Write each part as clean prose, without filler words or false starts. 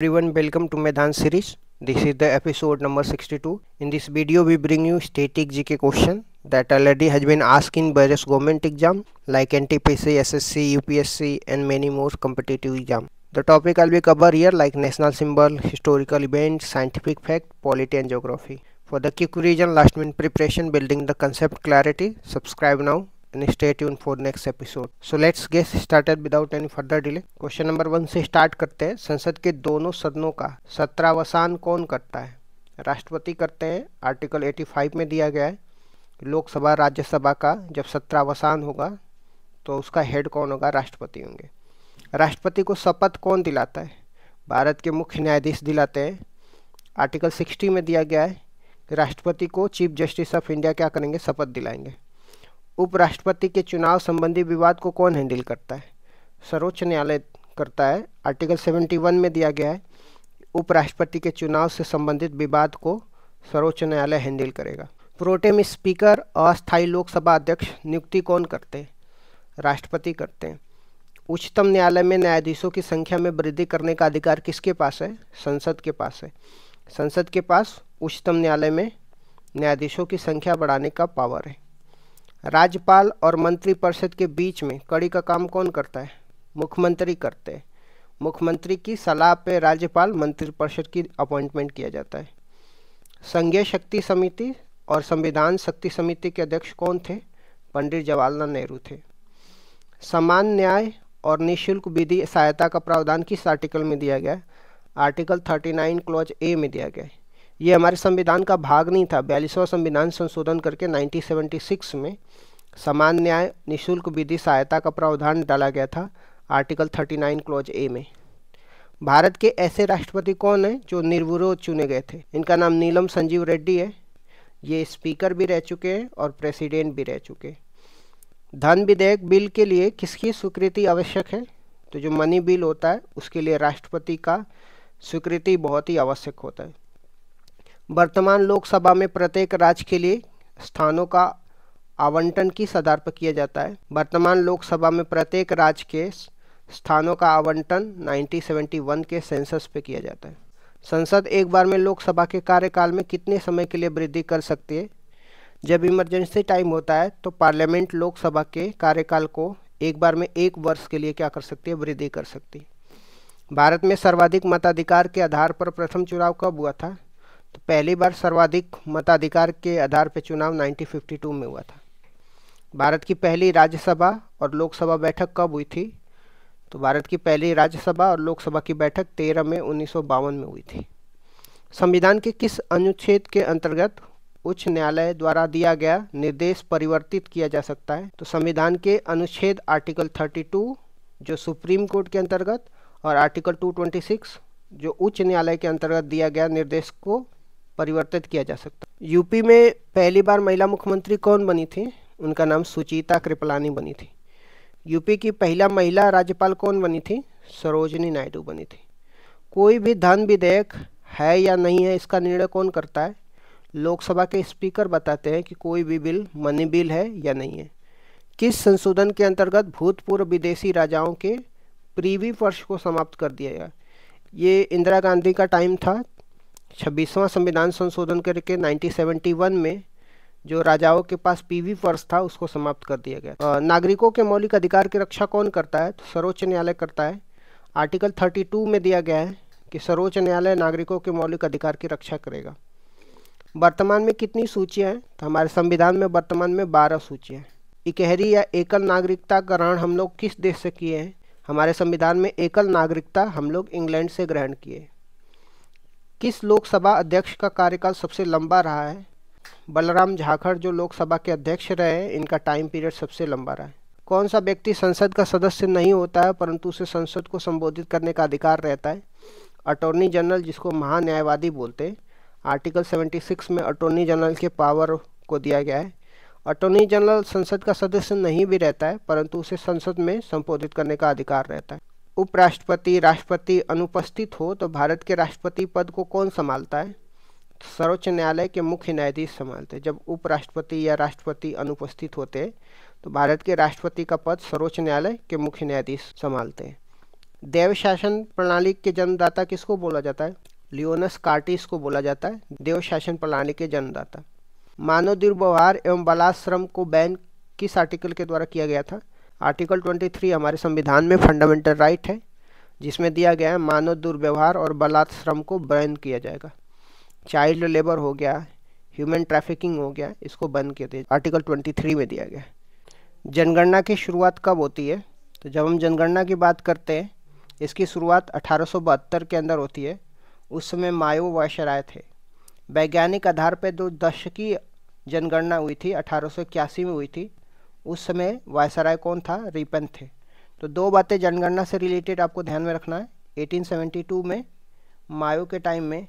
Everyone, welcome to Medhan series. This is the episode number 62. In this video, we bring you static GK question that already has been asked in various government exam like NTPC, SSC, UPSC and many more competitive exam. The topic I'll be cover here like national symbol, historical events, scientific fact, polity and geography. For the quick revision, last minute preparation, building the concept clarity, subscribe now and stay tuned for next episode. So let's get started without any further delay. Question number 1 से start करते हैं। संसद के दोनों सदनों का सत्रावसान कौन करता है? राष्ट्रपति करते हैं। आर्टिकल 85 में दिया गया है। लोकसभा राज्यसभा का जब सत्रावसान होगा तो उसका हेड कौन होगा? राष्ट्रपति होंगे। राष्ट्रपति को शपथ कौन दिलाता है? भारत के मुख्य न्यायाधीश दिलाते हैं। आर्टिकल 60 में दिया गया है कि राष्ट्रपति को चीफ जस्टिस ऑफ इंडिया क्या करेंगे? शपथ दिलाएंगे। उपराष्ट्रपति के चुनाव संबंधी विवाद को कौन हैंडल करता है? सर्वोच्च न्यायालय करता है। आर्टिकल 71 में दिया गया है उपराष्ट्रपति के चुनाव से संबंधित विवाद को सर्वोच्च न्यायालय हैंडल करेगा। प्रोटेम स्पीकर अस्थायी लोकसभा अध्यक्ष नियुक्ति कौन करते हैं? राष्ट्रपति करते हैं। उच्चतम न्यायालय में न्यायाधीशों की संख्या में वृद्धि करने का अधिकार किसके पास है? संसद के पास है। संसद के पास उच्चतम न्यायालय में न्यायाधीशों की संख्या बढ़ाने का पावर है। राज्यपाल और मंत्रिपरिषद के बीच में कड़ी का काम कौन करता है? मुख्यमंत्री करते हैं। मुख्यमंत्री की सलाह पे राज्यपाल मंत्रिपरिषद की अपॉइंटमेंट किया जाता है। संघीय शक्ति समिति और संविधान शक्ति समिति के अध्यक्ष कौन थे? पंडित जवाहरलाल नेहरू थे। समान न्याय और निःशुल्क विधि सहायता का प्रावधान किस आर्टिकल में दिया गया है? आर्टिकल 39 क्लॉज ए में दिया गया है। ये हमारे संविधान का भाग नहीं था। 42वां संविधान संशोधन करके 1976 में समान न्याय निःशुल्क विधि सहायता का प्रावधान डाला गया था आर्टिकल 39 क्लॉज ए में। भारत के ऐसे राष्ट्रपति कौन हैं जो निर्विरोध चुने गए थे? इनका नाम नीलम संजीव रेड्डी है। ये स्पीकर भी रह चुके हैं और प्रेसिडेंट भी रह चुके हैं। धन विधेयक बिल के लिए किसकी स्वीकृति आवश्यक है? तो जो मनी बिल होता है उसके लिए राष्ट्रपति का स्वीकृति बहुत ही आवश्यक होता है। वर्तमान लोकसभा में प्रत्येक राज्य के लिए स्थानों का आवंटन किस आधार पर किया जाता है? वर्तमान लोकसभा में प्रत्येक राज्य के स्थानों का आवंटन 1971 के सेंसस पे किया जाता है। संसद एक बार में लोकसभा के कार्यकाल में कितने समय के लिए वृद्धि कर सकती है? जब इमरजेंसी टाइम होता है तो पार्लियामेंट लोकसभा के कार्यकाल को एक बार में 1 वर्ष के लिए क्या कर सकती है? वृद्धि कर सकती है। भारत में सर्वाधिक मताधिकार के आधार पर प्रथम चुनाव कब हुआ था? तो पहली बार सर्वाधिक मताधिकार के आधार पर चुनाव 1952 में हुआ था। भारत की पहली राज्यसभा और लोकसभा बैठक कब हुई थी? तो भारत की पहली राज्यसभा और लोकसभा की बैठक 13 मई 1952 में हुई थी। संविधान के किस अनुच्छेद के अंतर्गत उच्च न्यायालय द्वारा दिया गया निर्देश परिवर्तित किया जा सकता है? तो संविधान के अनुच्छेद आर्टिकल 32 जो सुप्रीम कोर्ट के अंतर्गत और आर्टिकल 226 जो उच्च न्यायालय के अंतर्गत दिया गया निर्देश को परिवर्तित किया जा सकता है। यूपी में पहली बार महिला मुख्यमंत्री कौन बनी थी? उनका नाम सुचेता कृपलानी बनी थी। यूपी की पहला महिला राज्यपाल कौन बनी थी? सरोजिनी नायडू बनी थी। कोई भी धन विधेयक है या नहीं है इसका निर्णय कौन करता है? लोकसभा के स्पीकर बताते हैं कि कोई भी बिल मनी बिल है या नहीं है। किस संशोधन के अंतर्गत भूतपूर्व विदेशी राजाओं के प्रीवी वर्ष को समाप्त कर दिया गया? ये इंदिरा गांधी का टाइम था। 26वां संविधान संशोधन करके 1971 में जो राजाओं के पास पीवी वर्ष था उसको समाप्त कर दिया गया। नागरिकों के मौलिक अधिकार की रक्षा कौन करता है? तो सर्वोच्च न्यायालय करता है। आर्टिकल 32 में दिया गया है कि सर्वोच्च न्यायालय नागरिकों के मौलिक अधिकार की रक्षा करेगा। वर्तमान में कितनी सूचियाँ हैं? तो हमारे संविधान में वर्तमान में 12 सूचियाँ हैं। इकहरी या एकल नागरिकता ग्रहण हम लोग किस देश से किए हैं? हमारे संविधान में एकल नागरिकता हम लोग इंग्लैंड से ग्रहण किए। किस लोकसभा अध्यक्ष का कार्यकाल सबसे लंबा रहा है? बलराम झाखड़ जो लोकसभा के अध्यक्ष रहे इनका टाइम पीरियड सबसे लंबा रहा है। कौन सा व्यक्ति संसद का सदस्य नहीं होता है परंतु उसे संसद को संबोधित करने का अधिकार रहता है? अटॉर्नी जनरल जिसको महान्यायवादी बोलते हैं। आर्टिकल 76 में अटॉर्नी जनरल के पावर को दिया गया है। अटॉर्नी जनरल संसद का सदस्य नहीं भी रहता है परंतु उसे संसद में संबोधित करने का अधिकार रहता है। उपराष्ट्रपति राष्ट्रपति अनुपस्थित हो तो भारत के राष्ट्रपति पद को कौन संभालता है? सर्वोच्च न्यायालय के मुख्य न्यायाधीश संभालते हैं। जब उपराष्ट्रपति या राष्ट्रपति अनुपस्थित होते हैं तो भारत के राष्ट्रपति का पद सर्वोच्च न्यायालय के मुख्य न्यायाधीश संभालते हैं। देव शासन प्रणाली के जन्मदाता किसको बोला जाता है? लियोनस कार्टिस को बोला जाता है देव शासन प्रणाली के जन्मदाता। मानव दुर्व्यवहार एवं बालाश्रम को बैन किस आर्टिकल के द्वारा किया गया था? आर्टिकल 23 हमारे संविधान में फंडामेंटल राइट है, जिसमें दिया गया है मानव दुर्व्यवहार और बालाश्रम को बैन किया जाएगा। चाइल्ड लेबर हो गया, ह्यूमन ट्रैफिकिंग हो गया, इसको बैन किया गया, आर्टिकल 23 में दिया गया। जनगणना की शुरुआत कब होती है? तो जब हम जनगणना की बात करते हैं, इसकी शुरुआत 1872 के अंदर होती है। उस समय मायो वायसराय थे। वैज्ञानिक आधार पर 2 दशकीय जनगणना हुई थी, 1881 में हुई थी। उस समय वायसराय कौन था? रिपन थे। तो 2 बातें जनगणना से रिलेटेड आपको ध्यान में रखना है। 1872 में मायो के टाइम में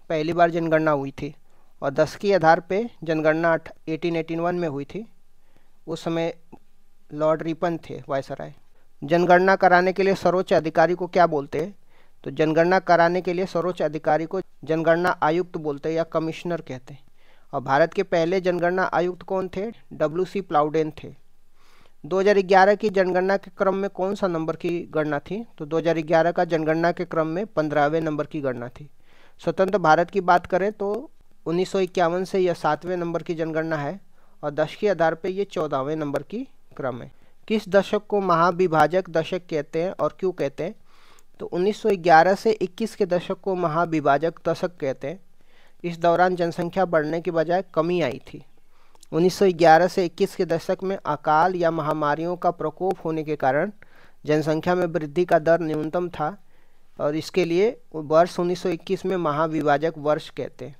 पहली बार जनगणना हुई थी और दशकीय आधार पे जनगणना 1881 में हुई थी। उस समय लॉर्ड रिपन थे वायसराय। जनगणना कराने के लिए सर्वोच्च अधिकारी को क्या बोलते हैं? तो जनगणना कराने के लिए सर्वोच्च अधिकारी को जनगणना आयुक्त बोलते हैं या कमिश्नर कहते हैं। और भारत के पहले जनगणना आयुक्त कौन थे? WC प्लाउडेन थे। 2011 की जनगणना के क्रम में कौन सा नंबर की गणना थी? तो 2011 का जनगणना के क्रम में 15वें नंबर की गणना थी। स्वतंत्र भारत की बात करें तो 1951 से यह 7वें नंबर की जनगणना है और दशकीय आधार पर यह 14वें नंबर की क्रम है। किस दशक को महाविभाजक दशक कहते हैं और क्यों कहते हैं? तो 1911 से 21 के दशक को महाविभाजक दशक कहते हैं। इस दौरान जनसंख्या बढ़ने की बजाय कमी आई थी। 1911 से 21 के दशक में अकाल या महामारियों का प्रकोप होने के कारण जनसंख्या में वृद्धि का दर न्यूनतम था और इसके लिए वर्ष 1921 में महाविभाजक वर्ष कहते हैं।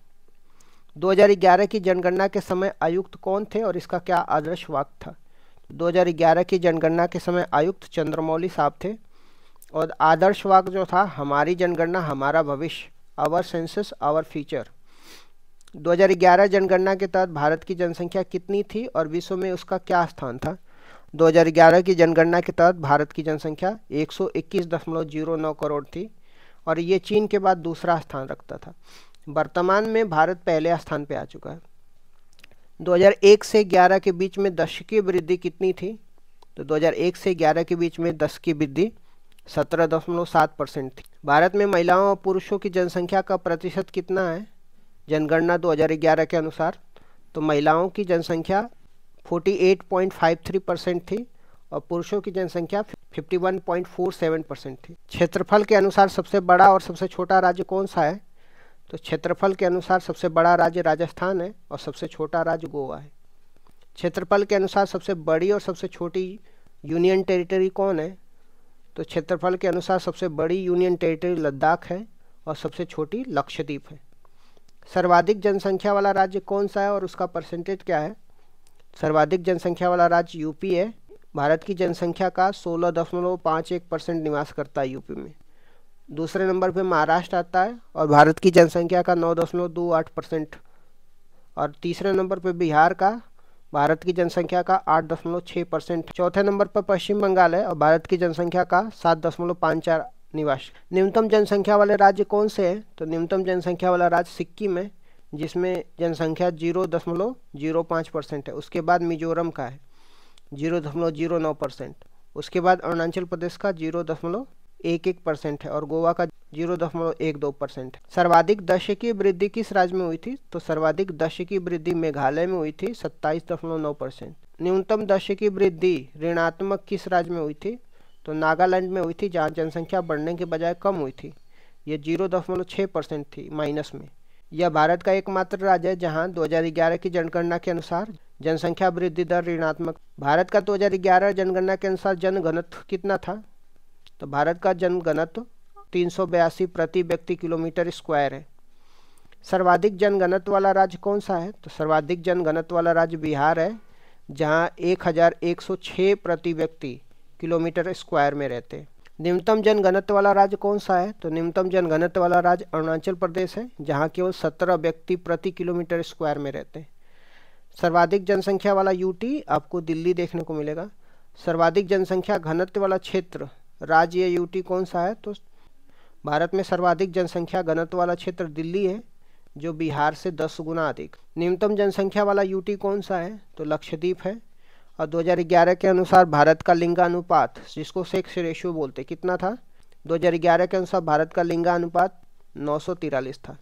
2011 की जनगणना के समय आयुक्त कौन थे और इसका क्या आदर्श वाक्य था? 2011 की जनगणना के समय आयुक्त चंद्रमौली साहब थे और आदर्श वाक्य जो था, हमारी जनगणना हमारा भविष्य, आवर सेंसस आवर फ्यूचर। 2011 जनगणना के तहत भारत की जनसंख्या कितनी थी और विश्व में उसका क्या स्थान था? 2011 की जनगणना के तहत भारत की जनसंख्या 121.09 करोड़ थी और ये चीन के बाद दूसरा स्थान रखता था। वर्तमान में भारत पहले स्थान पर आ चुका है। 2001 से 11 के बीच में दशकीय वृद्धि कितनी थी? तो 2001 से 11 के बीच में दशकीय वृद्धि 17.7% थी। भारत में महिलाओं और पुरुषों की जनसंख्या का प्रतिशत कितना है जनगणना 2011 के अनुसार? तो महिलाओं की जनसंख्या 48.53% थी और पुरुषों की जनसंख्या 51.47% थी। क्षेत्रफल के अनुसार सबसे बड़ा और सबसे छोटा राज्य कौन सा है? तो क्षेत्रफल के अनुसार सबसे बड़ा राज्य राजस्थान है और सबसे छोटा राज्य गोवा है। क्षेत्रफल के अनुसार सबसे बड़ी और सबसे छोटी यूनियन टेरिटरी कौन है? तो क्षेत्रफल के अनुसार सबसे बड़ी यूनियन टेरिटरी लद्दाख है और सबसे छोटी लक्षद्वीप है। सर्वाधिक जनसंख्या वाला राज्य कौन सा है और उसका परसेंटेज क्या है? सर्वाधिक जनसंख्या वाला राज्य यूपी है। भारत की जनसंख्या का 16.51% निवास करता है यूपी में। दूसरे नंबर पे महाराष्ट्र आता है और भारत की जनसंख्या का 9.28%। और तीसरे नंबर पे बिहार का भारत की जनसंख्या का 8.6%। चौथे नंबर पर पश्चिम बंगाल है और भारत की जनसंख्या का 7.54 निवास। न्यूनतम जनसंख्या वाले राज्य कौन से हैं? तो न्यूनतम जनसंख्या वाला राज्य सिक्किम है, जिसमें जनसंख्या 0.05% है। उसके बाद मिजोरम का है 0.09%। उसके बाद अरुणाचल प्रदेश का 0.11% है और गोवा का 0.12% है। सर्वाधिक दशकीय वृद्धि किस राज्य में हुई थी? तो सर्वाधिक दशकीय वृद्धि मेघालय में हुई थी 27.9%। न्यूनतम दशकीय वृद्धि ऋणात्मक किस राज्य में हुई थी? तो नागालैंड में हुई थी, जहाँ जनसंख्या बढ़ने के बजाय कम हुई थी। ये 0.6% थी माइनस में। यह भारत का एकमात्र राज्य है जहाँ 2011 की जनगणना के अनुसार जनसंख्या वृद्धि दर ऋणात्मक। भारत का 2011 जनगणना के अनुसार जनघनत्व कितना था? तो भारत का जनघनत्व 382 प्रति व्यक्ति किलोमीटर स्क्वायर है। सर्वाधिक जनघनत्व वाला राज्य कौन सा है? तो सर्वाधिक जनघनत्व वाला राज्य बिहार है, जहाँ 1106 प्रति व्यक्ति किलोमीटर स्क्वायर में रहते हैं। न्यूनतम जनघनत्व वाला राज्य कौन सा है? तो न्यूनतम जनघनत्व वाला राज्य अरुणाचल प्रदेश है, जहाँ केवल 17 व्यक्ति प्रति किलोमीटर स्क्वायर में रहते हैं। सर्वाधिक जनसंख्या वाला यूटी आपको दिल्ली देखने को मिलेगा। सर्वाधिक जनसंख्या घनत्व वाला क्षेत्र राज्य या यूटी कौन सा है? तो भारत में सर्वाधिक जनसंख्या घनत्व वाला क्षेत्र दिल्ली है, जो बिहार से 10 गुना अधिक। न्यूनतम जनसंख्या वाला यूटी कौन सा है? तो लक्षद्वीप है और 2011 के अनुसार भारत का लिंगानुपात, जिसको सेक्स रेशियो बोलते, कितना था? 2011 के अनुसार भारत का लिंगानुपात 943 था।